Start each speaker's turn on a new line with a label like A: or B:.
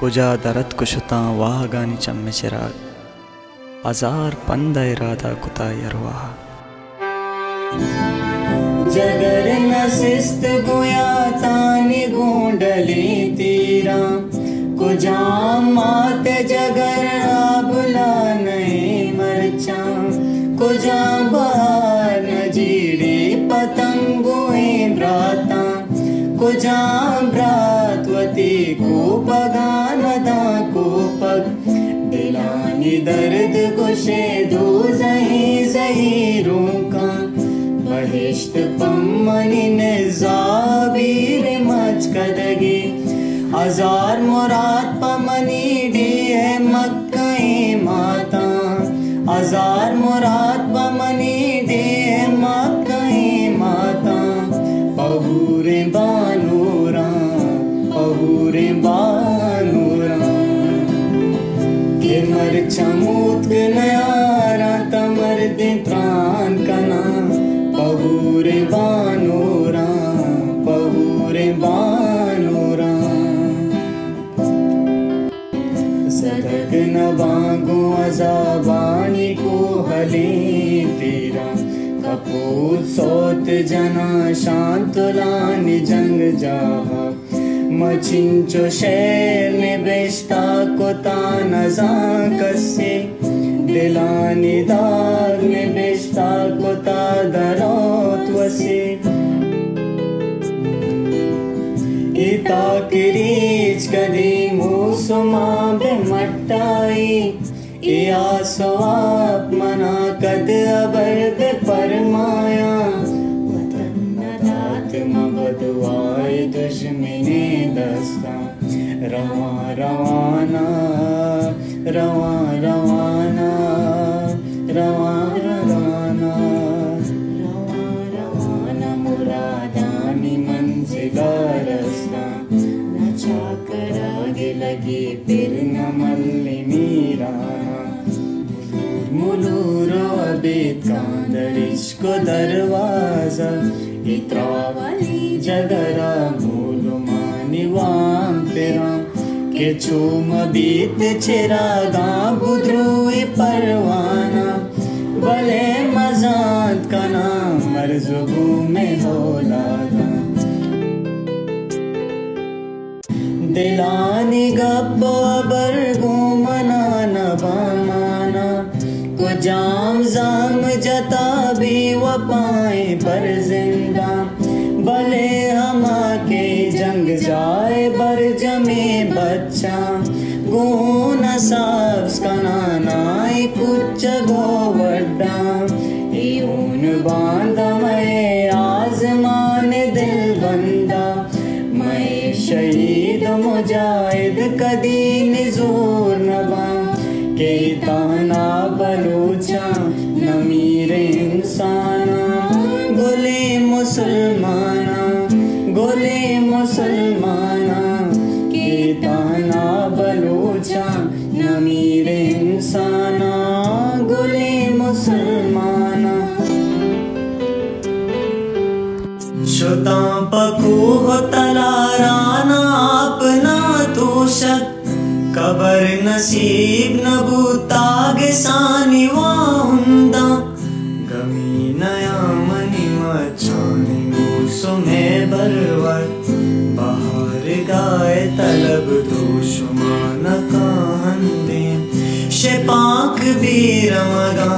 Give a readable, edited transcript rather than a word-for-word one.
A: कुजा दरत कुशता वाह गानी चम्मे चिराग हजार पंद इरादा कुता यरवाह
B: जगर नसिस्त गुया तानी गोंडली तीरा कुजा मात जगर आबला नहीं मरचा कुजा बार नजीड़े पतंगुए ब्राता कुजा भ्रातवती को पगानदा को पग दिलानी दर्द कुशे दो जही जहीरों का बहिश्त पम्मनी ने जाबीर मच कदगी हजार मुराद पमनी डी है मक्कई माता हजार मुराद पमनी डी है मक्कई माता पहुरे बानूरा के मर चमूत नयारा तमर दे प्राण कना पहुरे बानूरा सदग न बांगो अजाबानी को हले तेरा कपूर सोत जना शांतुलानी जंग जाहा मचिंचो शहर में बेश्ता को तानजा कसे दिलानी दाग में बेश्ता को तादरोत वसे इता किरीच कदी मूसुमा बे मट्टाई या सवाब मना कद अबर बे परमाया मबदवाए दुश्मने दस्ता रवा रवाना रवा रवाना रवा रवाना रवा रवाना मुरादानी मंजिला रस्ता न चाकर आगे लगी फिर न मल्ली मीरा मुलूरो अबीद कांदरिश को दरवाजा इत्रावली जगरा भूलो मानी वाम तेरा के चूम बीत चिरागा बुद्रुई परवाना भले मजात का नाम मरजुबू में होलागा दिलानी गप्पो बरगो मना नबामाना को जाम जाम जता भी वपाए पर जिंदा भले हमा के जंग जाए बर जमे बच्चा गुन साब्स का नानाई कुछ गो वड्डा यून बांधा मैं आजमान दिल बंदा मैं शहीद मुजाहिद कदी निजूर नबा के ताना बलूचा नमीर इंसाना गोले मुसलमाना के ताना बलूचा नमीर इंसाना गोले मुसलमाना शुता पकू हो तलाराना अपना तोशक कबर नसीब नबूतागे सानी वाहुंदा गमी नया मनी मचानी मूसो में बरवर बाहर गाए तलब दोषमान काहंदे शेपाक भी रमगा